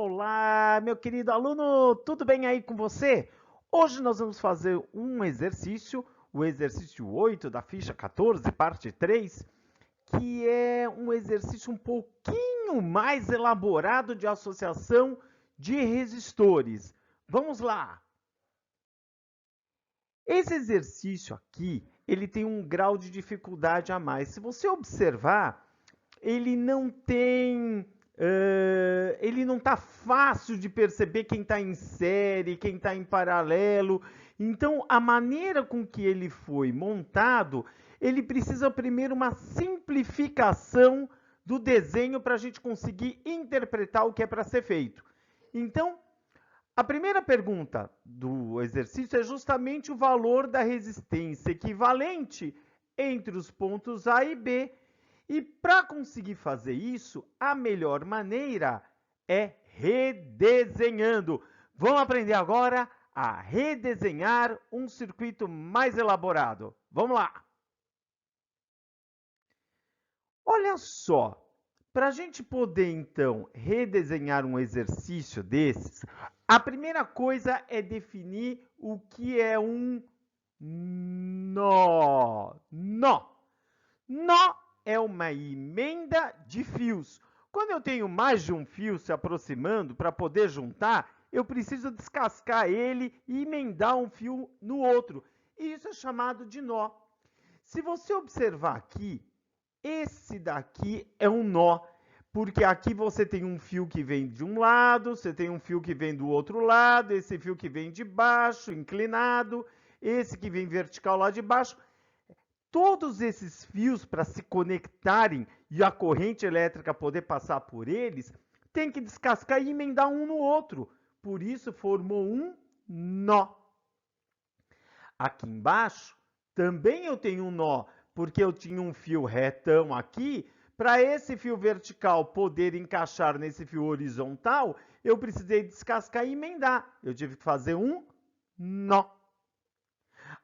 Olá, meu querido aluno, tudo bem aí com você? Hoje nós vamos fazer um exercício, o exercício 8 da ficha 14, parte 3, que é um exercício um pouquinho mais elaborado de associação de resistores. Vamos lá! Esse exercício aqui, ele tem um grau de dificuldade a mais. Se você observar, ele não tem... ele não está fácil de perceber quem está em série, quem está em paralelo. Então, a maneira com que ele foi montado, ele precisa primeiro uma simplificação do desenho para a gente conseguir interpretar o que é para ser feito. Então, a primeira pergunta do exercício é justamente o valor da resistência equivalente entre os pontos A e B. E para conseguir fazer isso, a melhor maneira é redesenhando. Vamos aprender agora a redesenhar um circuito mais elaborado. Vamos lá! Olha só, para a gente poder, então, redesenhar um exercício desses, a primeira coisa é definir o que é um nó. Nó é uma emenda de fios. Quando eu tenho mais de um fio se aproximando para poder juntar, eu preciso descascar ele e emendar um fio no outro. E isso é chamado de nó. Se você observar aqui, esse daqui é um nó, porque aqui você tem um fio que vem de um lado, você tem um fio que vem do outro lado, esse fio que vem de baixo, inclinado, esse que vem vertical lá de baixo. Todos esses fios, para se conectarem e a corrente elétrica poder passar por eles, tem que descascar e emendar um no outro. Por isso, formou um nó. Aqui embaixo, também eu tenho um nó, porque eu tinha um fio retão aqui. Para esse fio vertical poder encaixar nesse fio horizontal, eu precisei descascar e emendar. Eu tive que fazer um nó.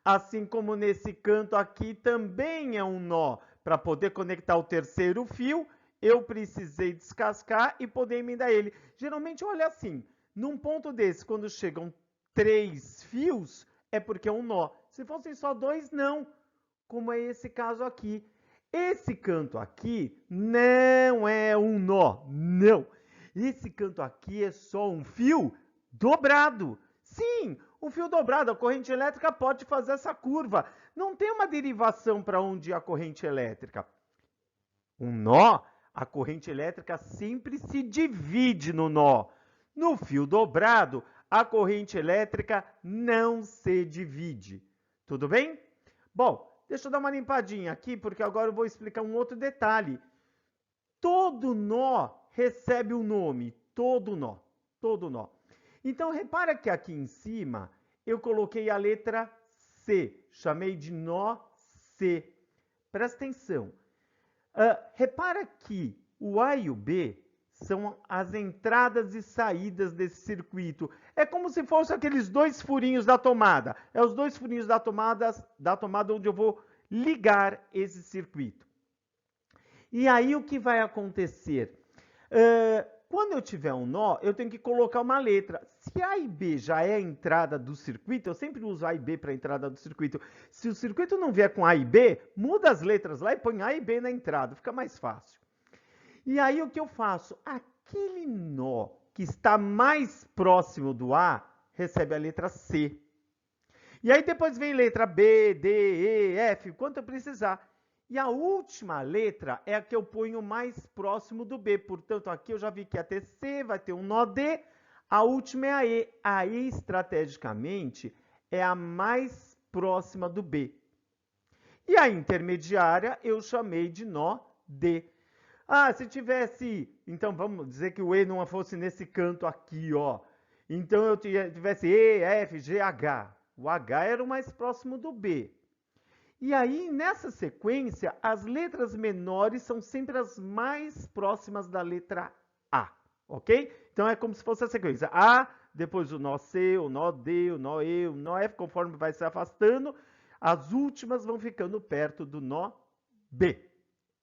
Assim como nesse canto aqui também é um nó. Para poder conectar o terceiro fio, eu precisei descascar e poder emendar ele. Geralmente, olha assim, num ponto desse, quando chegam 3 fios, é porque é um nó. Se fossem só 2, não. Como é esse caso aqui. Esse canto aqui não é um nó, não. Esse canto aqui é só um fio dobrado. Sim, um fio dobrado, a corrente elétrica pode fazer essa curva. Não tem uma derivação para onde a corrente elétrica. Um nó, a corrente elétrica sempre se divide no nó. No fio dobrado, a corrente elétrica não se divide. Tudo bem? Bom, deixa eu dar uma limpadinha aqui, porque agora eu vou explicar um outro detalhe. Todo nó recebe um nome, todo nó, todo nó. Então, repara que aqui em cima eu coloquei a letra C, chamei de nó C. Presta atenção. Repara que o A e o B são as entradas e saídas desse circuito. É como se fossem aqueles dois furinhos da tomada. É os dois furinhos da tomada onde eu vou ligar esse circuito. E aí o que vai acontecer? Quando eu tiver um nó, eu tenho que colocar uma letra. Se A e B já é a entrada do circuito, eu sempre uso A e B para a entrada do circuito. Se o circuito não vier com A e B, muda as letras lá e põe A e B na entrada, fica mais fácil. E aí o que eu faço? Aquele nó que está mais próximo do A recebe a letra C. E aí depois vem letra B, D, E, F, quanto eu precisar. E a última letra é a que eu ponho mais próximo do B. Portanto, aqui eu já vi que ia ter C, vai ter um nó D. A última é a E. A E, estrategicamente, é a mais próxima do B. E a intermediária eu chamei de nó D. Se tivesse... Então, vamos dizer que o E não fosse nesse canto aqui, ó. Então, eu tivesse E, F, G, H. O H era o mais próximo do B. E aí, nessa sequência, as letras menores são sempre as mais próximas da letra A, ok? Então, é como se fosse a sequência. A, depois o nó C, o nó D, o nó E, o nó F, conforme vai se afastando, as últimas vão ficando perto do nó B.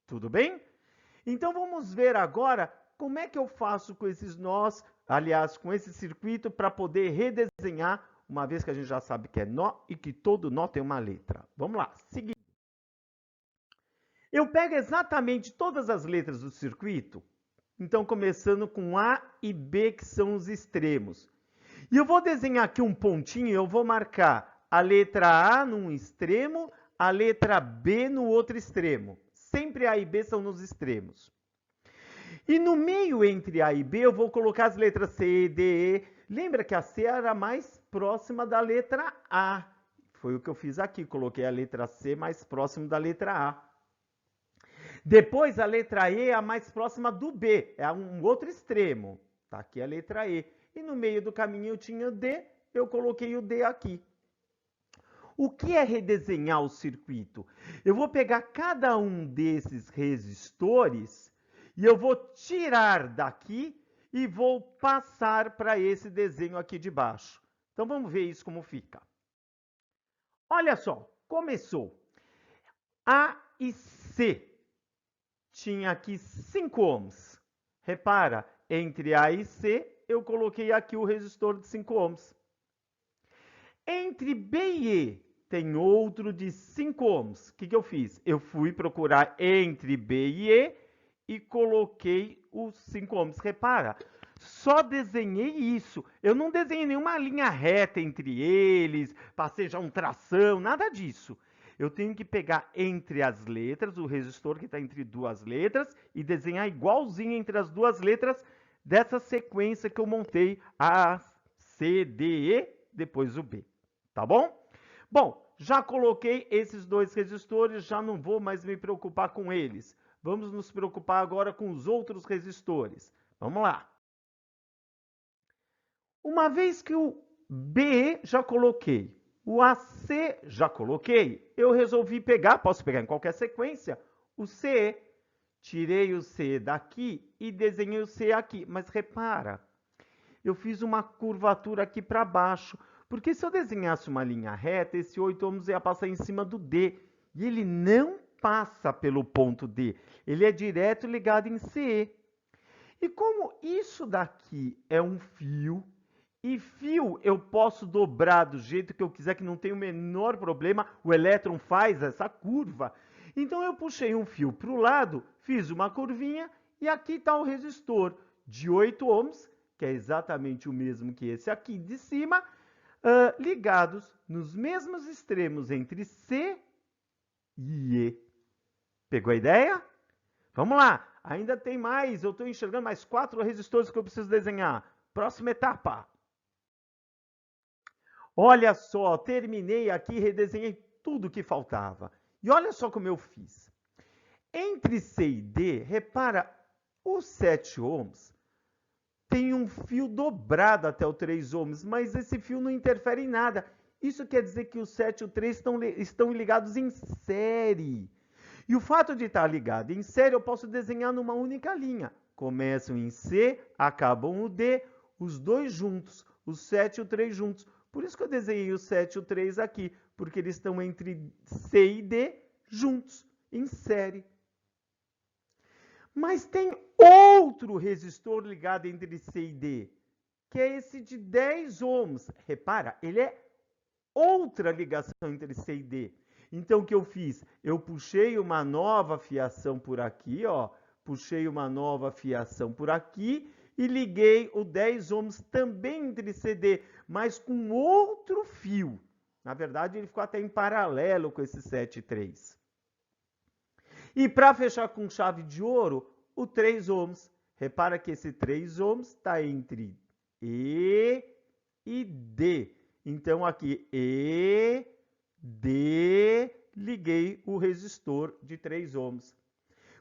Tudo bem? Então, vamos ver agora como é que eu faço com esses nós, aliás, com esse circuito, para poder redesenhar, uma vez que a gente já sabe que é nó e que todo nó tem uma letra. Vamos lá, seguinte. Eu pego exatamente todas as letras do circuito, então começando com A e B, que são os extremos. E eu vou desenhar aqui um pontinho, eu vou marcar a letra A num extremo, a letra B no outro extremo. Sempre A e B são nos extremos. E no meio entre A e B, eu vou colocar as letras C, D, E. Lembra que a C era mais próxima da letra A. Foi o que eu fiz aqui, coloquei a letra C mais próximo da letra A. Depois, a letra E é a mais próxima do B, é um outro extremo. Tá aqui a letra E. E no meio do caminho eu tinha o D, eu coloquei o D aqui. O que é redesenhar o circuito? Eu vou pegar cada um desses resistores e eu vou tirar daqui e vou passar para esse desenho aqui de baixo. Então vamos ver isso como fica. Olha só, começou. A e C. Tinha aqui 5 ohms. Repara, entre A e C, eu coloquei aqui o resistor de 5 ohms. Entre B e E, tem outro de 5 ohms. O que eu fiz? Eu fui procurar entre B e E coloquei os 5 ohms. Repara, só desenhei isso. Eu não desenhei nenhuma linha reta entre eles, passei já um tração, nada disso. Eu tenho que pegar entre as letras, o resistor que está entre duas letras, e desenhar igualzinho entre as duas letras dessa sequência que eu montei, A, C, D, E, depois o B. Tá bom? Bom, já coloquei esses dois resistores, já não vou mais me preocupar com eles. Vamos nos preocupar agora com os outros resistores. Vamos lá. Uma vez que o B já coloquei, o AC já coloquei, eu resolvi pegar, posso pegar em qualquer sequência, o CE. Tirei o C daqui e desenhei o C aqui. Mas repara, eu fiz uma curvatura aqui para baixo. Porque se eu desenhasse uma linha reta, esse 8 ohms ia passar em cima do D. E ele não passa pelo ponto D. Ele é direto ligado em CE. E como isso daqui é um fio, e fio eu posso dobrar do jeito que eu quiser, que não tem o menor problema, o elétron faz essa curva. Então eu puxei um fio para o lado, fiz uma curvinha, e aqui está o resistor de 8 ohms, que é exatamente o mesmo que esse aqui de cima, ligados nos mesmos extremos entre C e E. Pegou a ideia? Vamos lá, ainda tem mais, eu estou enxergando mais 4 resistores que eu preciso desenhar. Próxima etapa. Olha só, terminei aqui, redesenhei tudo que faltava. E olha só como eu fiz. Entre C e D, repara, os 7 ohms tem um fio dobrado até o 3 ohms, mas esse fio não interfere em nada. Isso quer dizer que o 7 e o 3 estão ligados em série. E o fato de estar ligado em série, eu posso desenhar numa única linha. Começam em C, acabam no D, os dois juntos, o 7 e o 3 juntos. Por isso que eu desenhei o 7 e o 3 aqui, porque eles estão entre C e D juntos, em série. Mas tem outro resistor ligado entre C e D, que é esse de 10 ohms. Repara, ele é outra ligação entre C e D. Então, o que eu fiz? Eu puxei uma nova fiação por aqui, ó. Puxei uma nova fiação por aqui e liguei o 10 ohms também entre CD, mas com outro fio. Na verdade, ele ficou até em paralelo com esse 7 e 3. E para fechar com chave de ouro, o 3 ohms. Repara que esse 3 ohms está entre E e D. Então, aqui, E, D, liguei o resistor de 3 ohms.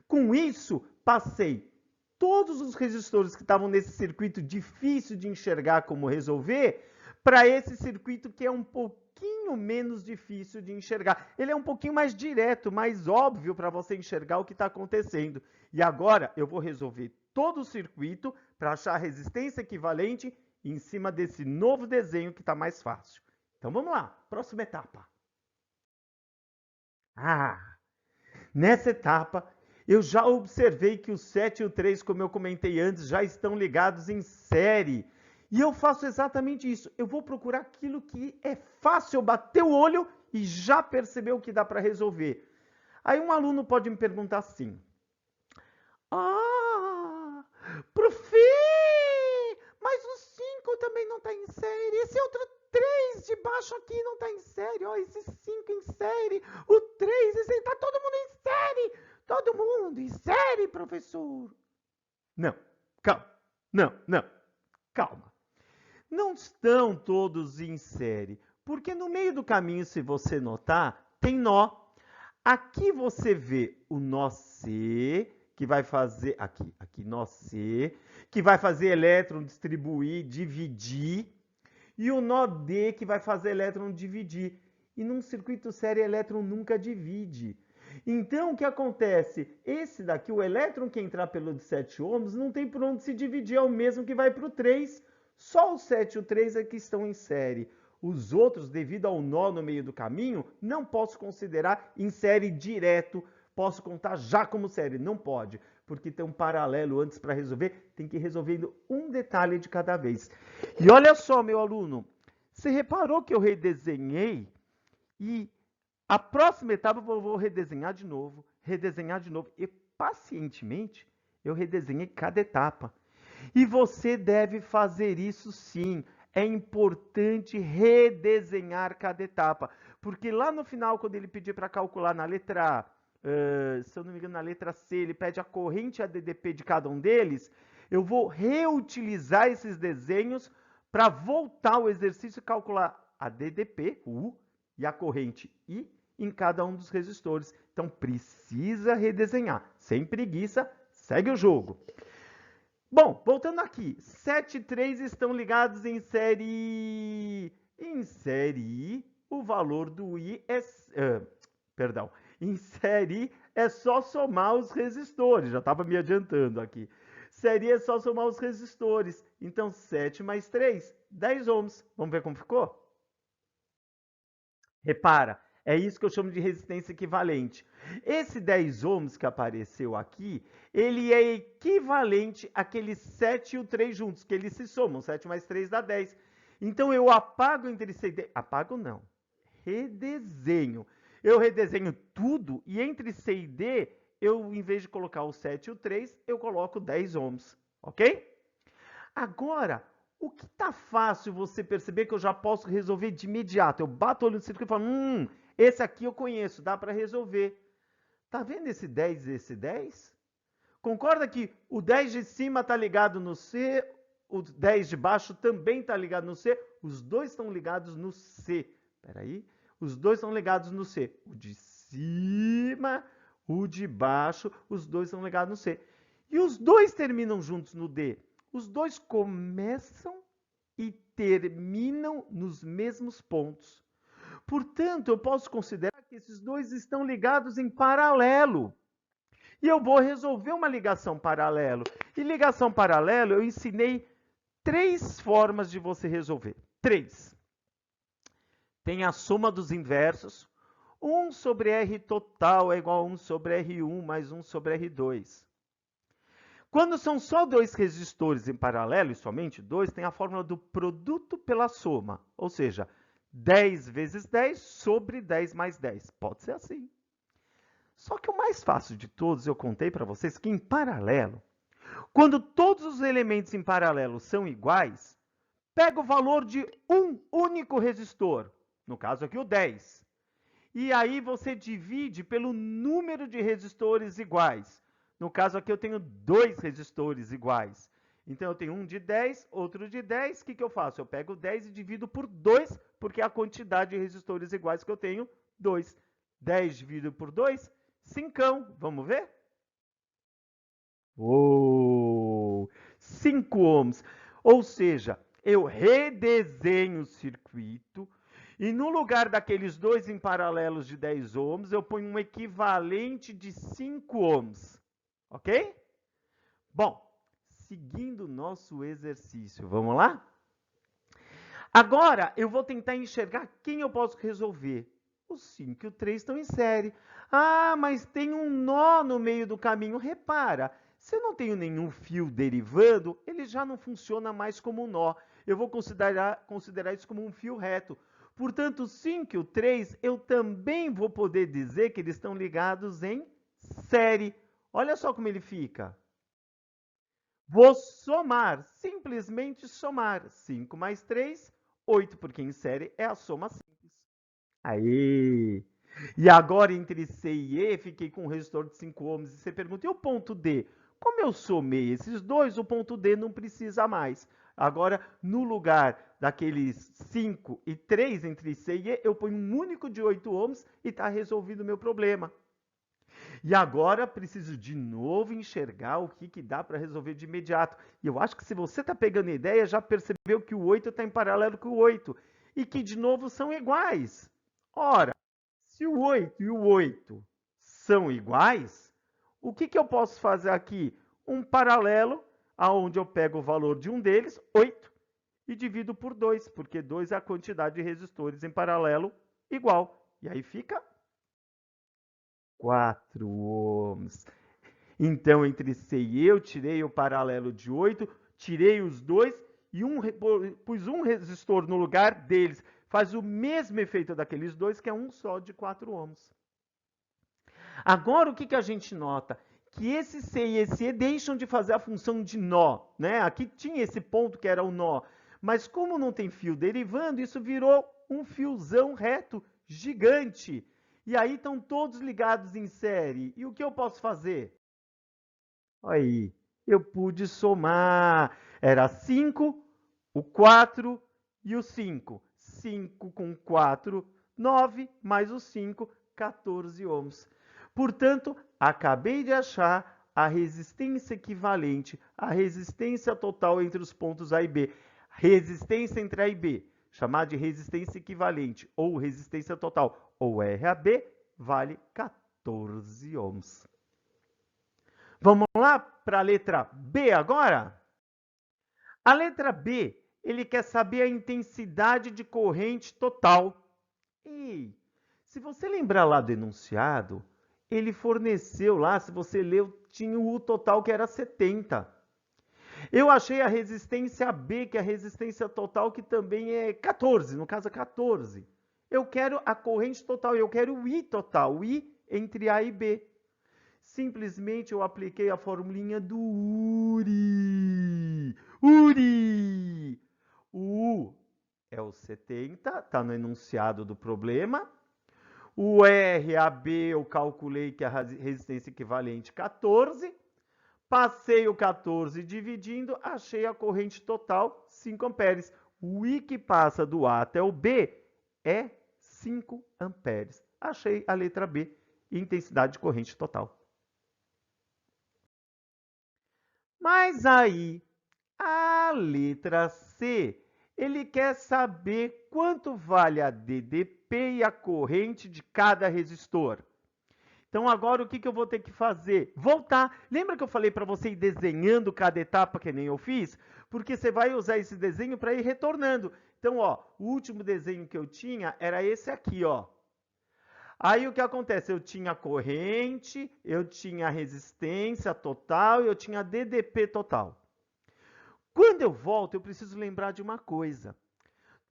Com isso, passei todos os resistores que estavam nesse circuito difícil de enxergar como resolver, para esse circuito que é um pouquinho menos difícil de enxergar. Ele é um pouquinho mais direto, mais óbvio para você enxergar o que está acontecendo. E agora eu vou resolver todo o circuito para achar a resistência equivalente em cima desse novo desenho que está mais fácil. Então vamos lá, próxima etapa. Nessa etapa Eu já observei que o 7 e o 3, como eu comentei antes, já estão ligados em série. E eu faço exatamente isso. Eu vou procurar aquilo que é fácil eu bater o olho e já perceber o que dá para resolver. Aí um aluno pode me perguntar assim: Ah, prof, mas o 5 também não está em série. Esse outro 3 de baixo aqui não está em série. Ó, esse 5 em série. O 3, esse está todo mundo em série. Todo mundo em série, professor. Não, calma. Não, calma. Não estão todos em série. Porque no meio do caminho, se você notar, tem nó. Aqui você vê o nó C, que vai fazer, aqui nó C, que vai fazer elétron distribuir, dividir, e o nó D, que vai fazer elétron dividir. E num circuito série, elétron nunca divide. Então, o que acontece? Esse daqui, o elétron que entrar pelo de 7 ohms, não tem por onde se dividir, é o mesmo que vai para o 3. Só o 7 e o 3 é que estão em série. Os outros, devido ao nó no meio do caminho, não posso considerar em série direto. Posso contar já como série? Não pode, porque tem um paralelo antes para resolver. Tem que ir resolvendo um detalhe de cada vez. E olha só, meu aluno, você reparou que eu redesenhei e a próxima etapa eu vou redesenhar de novo. E pacientemente eu redesenhei cada etapa. E você deve fazer isso sim. É importante redesenhar cada etapa. Porque lá no final, quando ele pedir para calcular na letra A, se eu não me engano, na letra C, ele pede a corrente ADDP de cada um deles, eu vou reutilizar esses desenhos para voltar ao exercício e calcular a DDP, U, e a corrente I em cada um dos resistores. Então, precisa redesenhar. Sem preguiça, segue o jogo. Bom, voltando aqui, 7 e 3 estão ligados em série. Em série I, o valor do I é. Perdão. Em série I é só somar os resistores. Já estava me adiantando aqui. Série I é só somar os resistores. Então, 7 mais 3, 10 ohms. Vamos ver como ficou? Repara, é isso que eu chamo de resistência equivalente. Esse 10 ohms que apareceu aqui, ele é equivalente àqueles 7 e o 3 juntos, que eles se somam. 7 mais 3 dá 10. Então, eu apago entre C e D. Apago não. Redesenho. Eu redesenho tudo e entre C e D, eu, em vez de colocar o 7 e o 3, eu coloco 10 ohms. Ok? Agora, o que está fácil você perceber que eu já posso resolver de imediato? Eu bato o olho no circuito e falo, esse aqui eu conheço, dá para resolver. Tá vendo esse 10 e esse 10? Concorda que o 10 de cima está ligado no C, o 10 de baixo também está ligado no C? Os dois estão ligados no C. Espera aí. Os dois estão ligados no C. O de cima, o de baixo, os dois estão ligados no C. E os dois terminam juntos no D. Os dois começam e terminam nos mesmos pontos. Portanto, eu posso considerar que esses dois estão ligados em paralelo. E eu vou resolver uma ligação paralelo. E ligação paralelo, eu ensinei 3 formas de você resolver. 3. Tem a soma dos inversos. 1 sobre R total é igual a 1 sobre R1 mais 1 sobre R2. Quando são só 2 resistores em paralelo, e somente 2, tem a fórmula do produto pela soma. Ou seja, 10 vezes 10 sobre 10 mais 10. Pode ser assim. Só que o mais fácil de todos, eu contei para vocês que em paralelo, quando todos os elementos em paralelo são iguais, pega o valor de um único resistor, no caso aqui o 10. E aí você divide pelo número de resistores iguais. No caso aqui eu tenho 2 resistores iguais. Então eu tenho um de 10, outro de 10. O que eu faço? Eu pego 10 e divido por 2, porque é a quantidade de resistores iguais que eu tenho, 2. 10 dividido por 2, 5. Vamos ver? Uou! 5 ohms. Ou seja, eu redesenho o circuito e no lugar daqueles dois em paralelos de 10 ohms, eu ponho um equivalente de 5 ohms. Ok? Bom, seguindo o nosso exercício, vamos lá? Agora, eu vou tentar enxergar quem eu posso resolver. O 5 e o 3 estão em série. Ah, mas tem um nó no meio do caminho. Repara, se eu não tenho nenhum fio derivando, ele já não funciona mais como um nó. Eu vou considerar isso como um fio reto. Portanto, o 5 e o 3, eu também vou poder dizer que eles estão ligados em série. Olha só como ele fica. Vou somar, simplesmente somar. 5 mais 3, 8, porque em série é a soma simples. Aí. E agora, entre C e E, fiquei com um resistor de 5 ohms. E você pergunta, e o ponto D? Como eu somei esses dois, o ponto D não precisa mais. Agora, no lugar daqueles 5 e 3 entre C e E, eu ponho um único de 8 ohms e está resolvido o meu problema. E agora preciso de novo enxergar o que dá para resolver de imediato. E eu acho que se você está pegando a ideia, já percebeu que o 8 está em paralelo com o 8. E que, de novo, são iguais. Ora, se o 8 e o 8 são iguais, o que eu posso fazer aqui? Um paralelo, onde eu pego o valor de um deles, 8, e divido por 2, porque 2 é a quantidade de resistores em paralelo igual. E aí fica 4 ohms. Então, entre C e E, eu tirei o paralelo de 8, tirei os dois e pus um resistor no lugar deles. Faz o mesmo efeito daqueles dois, que é um só de 4 ohms. Agora, o que a gente nota? Que esse C e esse E deixam de fazer a função de nó, né? Aqui tinha esse ponto que era o nó, mas como não tem fio derivando, isso virou um fiozão reto gigante. E aí estão todos ligados em série. E o que eu posso fazer? Aí, eu pude somar. Era 5, o 4 e o 5. 5 com 4, 9, mais o 5, 14 ohms. Portanto, acabei de achar a resistência equivalente, a resistência total entre os pontos A e B. Resistência entre A e B, chamada de resistência equivalente, ou resistência total, ou RAB, vale 14 ohms. Vamos lá para a letra B agora? A letra B, ele quer saber a intensidade de corrente total. E se você lembrar lá do enunciado, ele forneceu lá, se você leu, tinha o U total que era 70. Eu achei a resistência B, que é a resistência total, que também é 14, no caso é 14. Eu quero a corrente total, eu quero o I total, o I entre A e B. Simplesmente eu apliquei a formulinha do URI. URI! O U é o 70, está no enunciado do problema. O RAB eu calculei que é a resistência equivalente 14. Passei o 14 dividindo, achei a corrente total 5 amperes. O I que passa do A até o B é 5 amperes. Achei a letra B, intensidade de corrente total. Mas aí, a letra C, ele quer saber quanto vale a DDP e a corrente de cada resistor. Então, agora o que eu vou ter que fazer? Voltar. Lembra que eu falei para você ir desenhando cada etapa, que nem eu fiz? Porque você vai usar esse desenho para ir retornando. Então, ó, o último desenho que eu tinha era esse aqui, ó. Aí o que acontece? Eu tinha corrente, eu tinha resistência total e eu tinha DDP total. Quando eu volto, eu preciso lembrar de uma coisa.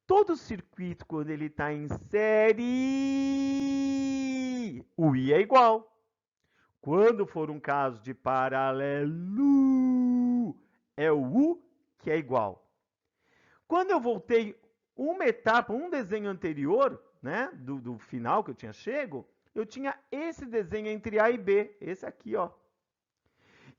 Todo circuito, quando ele está em série, o I é igual. Quando for um caso de paralelo, é o U que é igual. Quando eu voltei uma etapa, um desenho anterior, né, do final que eu tinha chego, eu tinha esse desenho entre A e B, esse aqui, ó.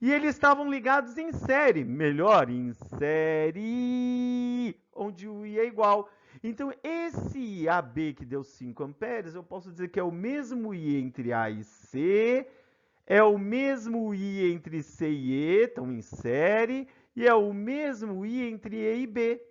E eles estavam ligados em série, melhor, em série, onde o I é igual. Então, esse AB que deu 5 amperes, eu posso dizer que é o mesmo I entre A e C, é o mesmo I entre C e E, estão em série, e é o mesmo I entre E e B.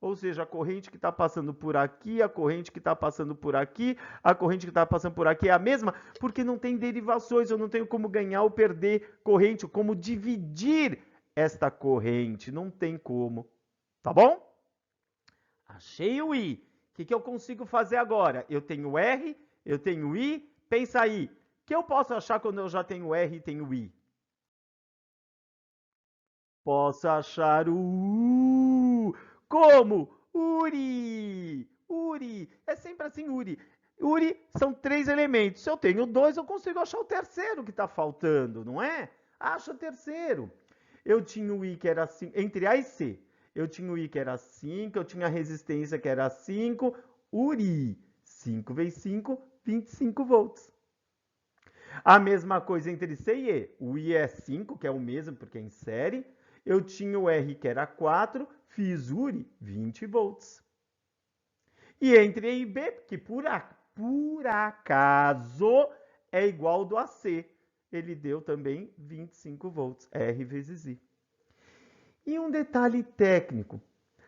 Ou seja, a corrente que está passando por aqui, a corrente que está passando por aqui, a corrente que está passando por aqui é a mesma, porque não tem derivações, eu não tenho como ganhar ou perder corrente, como dividir esta corrente, não tem como. Tá bom? Achei o I. O que eu consigo fazer agora? Eu tenho R, eu tenho I. Pensa aí, o que eu posso achar quando eu já tenho R e tenho I? Posso achar o U. Como? Uri. Uri. É sempre assim, Uri. Uri são 3 elementos. Se eu tenho 2, eu consigo achar o terceiro que está faltando, não é? Acha o terceiro. Eu tinha o I que era 5, entre A e C. Eu tinha o I que era 5, eu tinha a resistência que era 5. Uri. 5 vezes 5, 25 volts. A mesma coisa entre C e E. O I é 5, que é o mesmo porque é em série. Eu tinha o R que era 4, fiz URI 20 volts. E entre E e B, que por acaso é igual do AC, ele deu também 25 volts, R vezes I. E um detalhe técnico,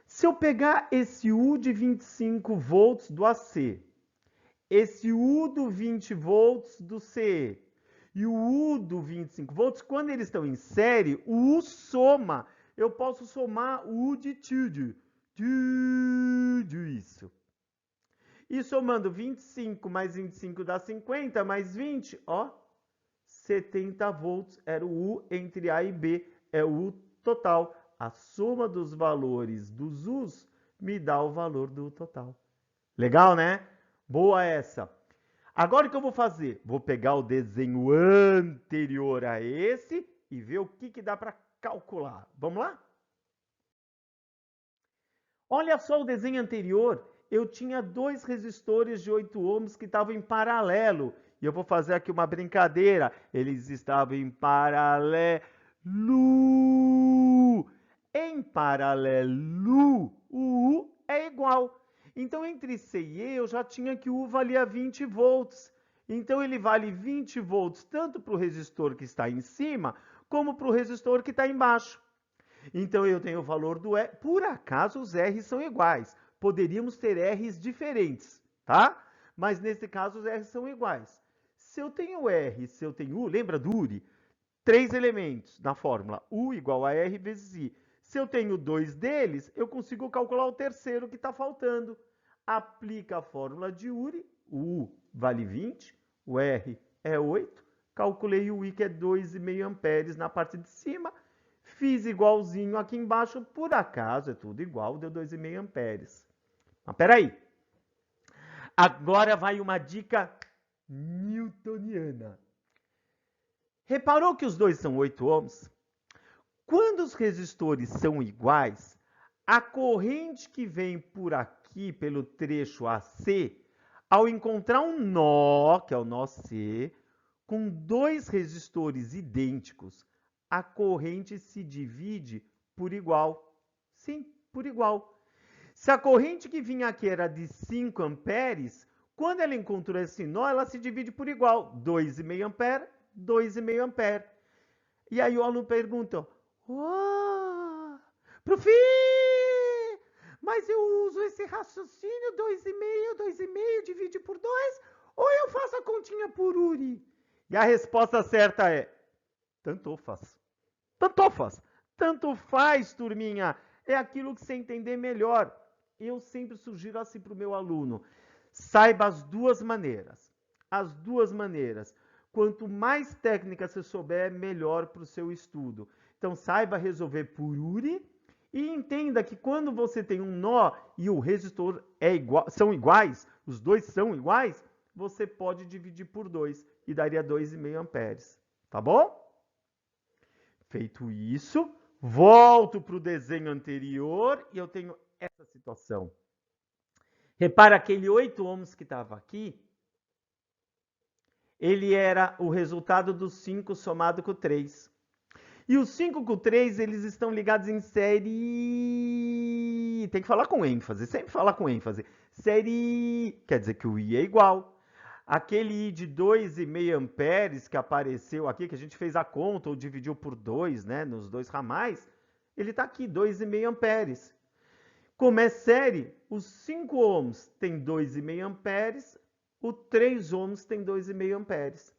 se eu pegar esse U de 25 volts do AC, esse U do 20 volts do CE e o U do 25 volts, quando eles estão em série, o U soma. Eu posso somar o U de tudo. Tudo isso. E somando 25 mais 25 dá 50, mais 20, ó, 70 volts era o U entre A e B, é o U total. A soma dos valores dos U's me dá o valor do U total. Legal, né? Boa essa. Agora o que eu vou fazer? Vou pegar o desenho anterior a esse e ver o que dá para calcular. Vamos lá? Olha só o desenho anterior. Eu tinha 2 resistores de 8 ohms que estavam em paralelo. E eu vou fazer aqui uma brincadeira. Eles estavam em paralelo. Em paralelo, o U é igual. Então, entre C e E, eu já tinha que o U valia 20 volts. Então, ele vale 20 volts tanto para o resistor que está em cima, como para o resistor que está embaixo. Então, eu tenho o valor do E. Por acaso, os R's são iguais. Poderíamos ter R's diferentes, tá? Mas, nesse caso, os R's são iguais. Se eu tenho R, se eu tenho U, lembra do URI? 3 elementos na fórmula. U igual a R vezes I. Se eu tenho 2 deles, eu consigo calcular o terceiro que está faltando. Aplica a fórmula de URI. O U vale 20, o R é 8. Calculei o I, que é 2,5 amperes na parte de cima. Fiz igualzinho aqui embaixo. Por acaso, é tudo igual, deu 2,5 amperes. Mas peraí. Agora vai uma dica newtoniana. Reparou que os dois são 8 ohms? Quando os resistores são iguais, a corrente que vem por aqui, pelo trecho AC, ao encontrar um nó, que é o nó C, com 2 resistores idênticos, a corrente se divide por igual. Sim, por igual. Se a corrente que vinha aqui era de 5 amperes, quando ela encontrou esse nó, ela se divide por igual. 2,5 ampere, 2,5 ampere. E aí o aluno pergunta, prof, mas eu uso esse raciocínio 2,5 divide por 2, ou eu faço a continha por URI? E a resposta certa é, tanto faz. Tanto faz. Tanto faz, turminha. É aquilo que você entender melhor. Eu sempre sugiro assim para o meu aluno. Saiba as duas maneiras. As duas maneiras. Quanto mais técnica você souber, melhor para o seu estudo. Então, saiba resolver por URI e entenda que quando você tem um nó e o resistor é igual, são iguais, os dois são iguais, você pode dividir por 2 e daria 2,5 amperes. Tá bom? Feito isso, volto para o desenho anterior e eu tenho essa situação. Repara aquele 8 ohms que estava aqui, ele era o resultado do 5 somado com o 3. E os 5 com o 3, eles estão ligados em série... Tem que falar com ênfase, sempre falar com ênfase. Série... Quer dizer que o I é igual. Aquele I de 2,5 amperes que apareceu aqui, que a gente fez a conta ou dividiu por 2, né, nos dois ramais, ele está aqui, 2,5 amperes. Como é série, os 5 ohms tem 2,5 amperes, o 3 ohms tem 2,5 amperes.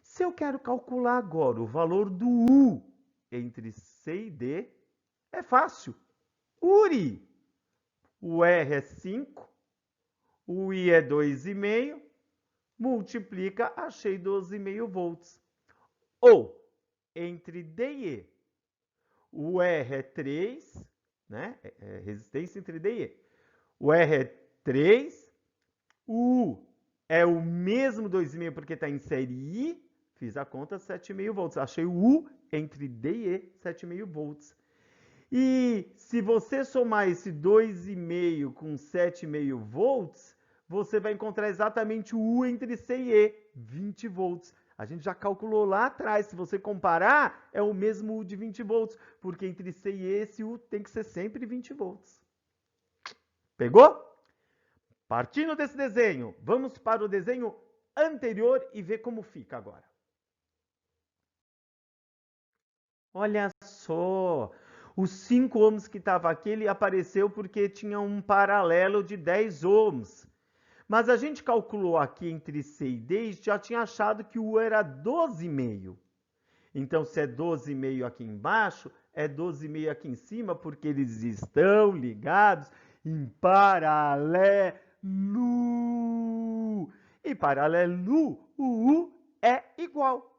Se eu quero calcular agora o valor do U entre C e D, é fácil. URI, o R é 5, o I é 2,5, multiplica, achei 12,5 volts. Ou, entre D e E, o R é 3, né? É resistência entre D e E. O R é 3, o U é o mesmo 2,5 porque está em série I, fiz a conta, 7,5 volts. Achei o U entre D e E, 7,5 volts. E se você somar esse 2,5 com 7,5 volts, você vai encontrar exatamente o U entre C e E, 20 volts. A gente já calculou lá atrás. Se você comparar, é o mesmo U de 20 volts, porque entre C e E, esse U tem que ser sempre 20 volts. Pegou? Partindo desse desenho, vamos para o desenho anterior e ver como fica agora. Olha só, os 5 ohms que estava aqui, ele apareceu porque tinha um paralelo de 10 ohms. Mas a gente calculou aqui entre C e D e já tinha achado que o U era 12,5. Então, se é 12,5 aqui embaixo, é 12,5 aqui em cima, porque eles estão ligados em paralelo. E paralelo, o U é igual.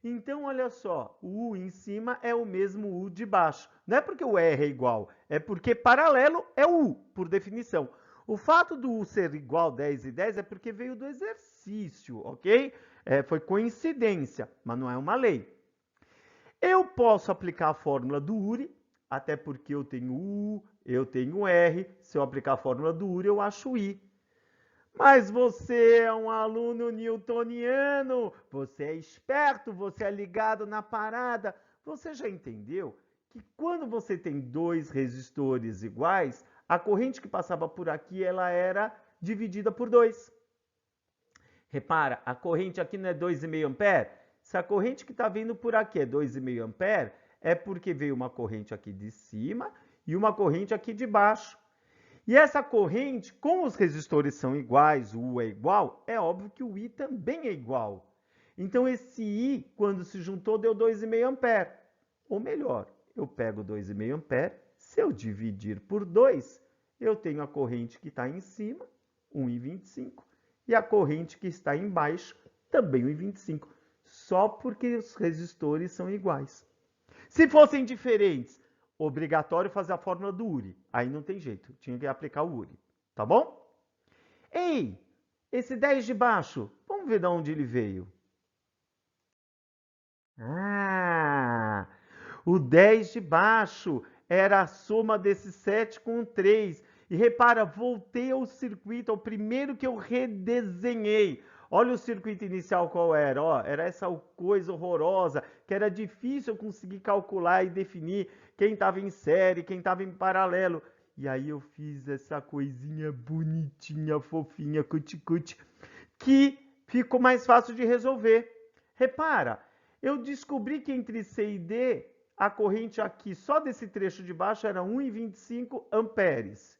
Então, olha só, o U em cima é o mesmo U de baixo. Não é porque o R é igual, é porque paralelo é o U, por definição. O fato do U ser igual 10 e 10 é porque veio do exercício, ok? Foi coincidência, mas não é uma lei. Eu posso aplicar a fórmula do Uri, até porque eu tenho U, eu tenho R. Se eu aplicar a fórmula do Uri, eu acho I. Mas você é um aluno newtoniano, você é esperto, você é ligado na parada. Você já entendeu que quando você tem 2 resistores iguais, a corrente que passava por aqui ela era dividida por 2. Repara, a corrente aqui não é 2,5 ampere? Se a corrente que está vindo por aqui é 2,5 ampere, é porque veio uma corrente aqui de cima e uma corrente aqui de baixo. E essa corrente, como os resistores são iguais, o U é igual, é óbvio que o I também é igual. Então, esse I, quando se juntou, deu 2,5 ampere. Ou melhor, eu pego 2,5 ampere, se eu dividir por 2, eu tenho a corrente que está em cima, 1,25, e a corrente que está embaixo, também 1,25. Só porque os resistores são iguais. Se fossem diferentes, obrigatório fazer a fórmula do Uri. Aí não tem jeito, tinha que aplicar o Uri, tá bom? Ei, esse 10 de baixo, vamos ver de onde ele veio. Ah, o 10 de baixo era a soma desse 7 com 3. E repara, voltei ao circuito, ao primeiro que eu redesenhei. Olha o circuito inicial qual era, ó, era essa coisa horrorosa, que era difícil eu conseguir calcular e definir quem estava em série, quem estava em paralelo. E aí eu fiz essa coisinha bonitinha, fofinha, cuti-cuti, que ficou mais fácil de resolver. Repara, eu descobri que entre C e D, a corrente aqui, só desse trecho de baixo, era 1,25 amperes.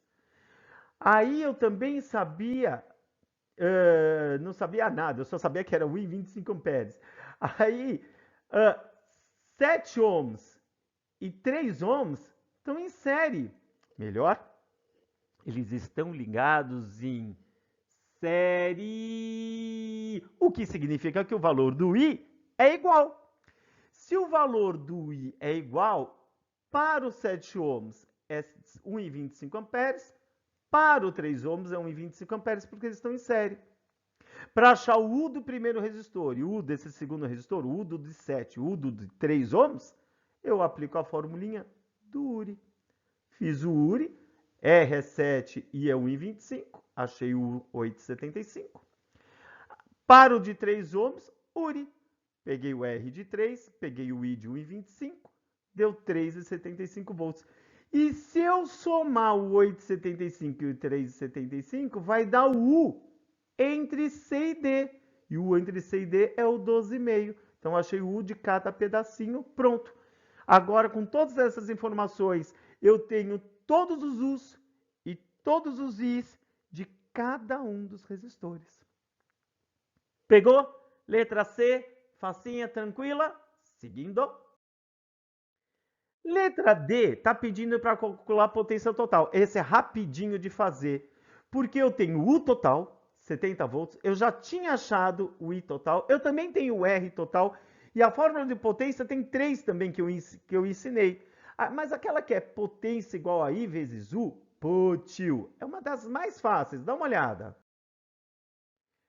Aí eu também sabia, não sabia nada, eu só sabia que era 1,25 amperes. Aí, 7 ohms e 3 ohms estão em série. Melhor, eles estão ligados em série, o que significa que o valor do I é igual. Se o valor do I é igual, para os 7 ohms é 1,25 amperes, para o 3 ohms é 1,25 amperes, porque eles estão em série. Para achar o U do primeiro resistor e o U desse segundo resistor, o U do de 7 o U do de 3 ohms, eu aplico a formulinha do Uri. Fiz o Uri, R é 7 e é 1,25, achei o 8,75. Para o de 3 ohms, Uri. Peguei o R de 3, peguei o I de 1,25, deu 3,75 volts. E se eu somar o 8,75 e o 3,75, vai dar o U entre C e D. E o U entre C e D é o 12,5. Então, achei o U de cada pedacinho, pronto. Agora, com todas essas informações, eu tenho todos os U's e todos os I's de cada um dos resistores. Pegou? Letra C, facinha, tranquila? Seguindo. Letra D está pedindo para calcular a potência total. Esse é rapidinho de fazer, porque eu tenho U total, 70 volts. Eu já tinha achado o I total. Eu também tenho o R total. E a fórmula de potência tem 3 também que eu ensinei. Mas aquela que é potência igual a I vezes U, tio, é uma das mais fáceis. Dá uma olhada.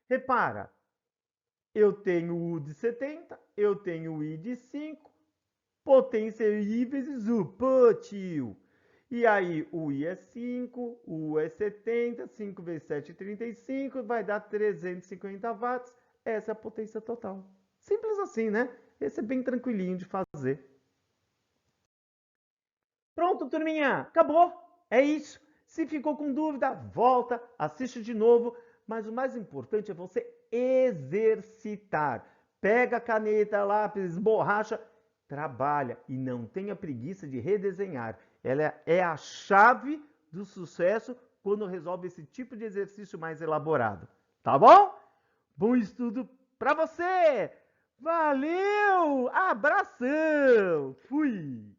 Repara, eu tenho o U de 70, eu tenho o I de 5, potência I vezes U, tio. E aí, o I é 5, o U é 70, 5 vezes 7 é 35, vai dar 350 watts. Essa é a potência total. Simples assim, né? Esse é bem tranquilinho de fazer. Pronto, turminha, acabou. É isso. Se ficou com dúvida, volta, assiste de novo. Mas o mais importante é você exercitar. Pega caneta, lápis, borracha, trabalha e não tenha preguiça de redesenhar. Ela é a chave do sucesso quando resolve esse tipo de exercício mais elaborado. Tá bom? Bom estudo para você! Valeu! Abração! Fui!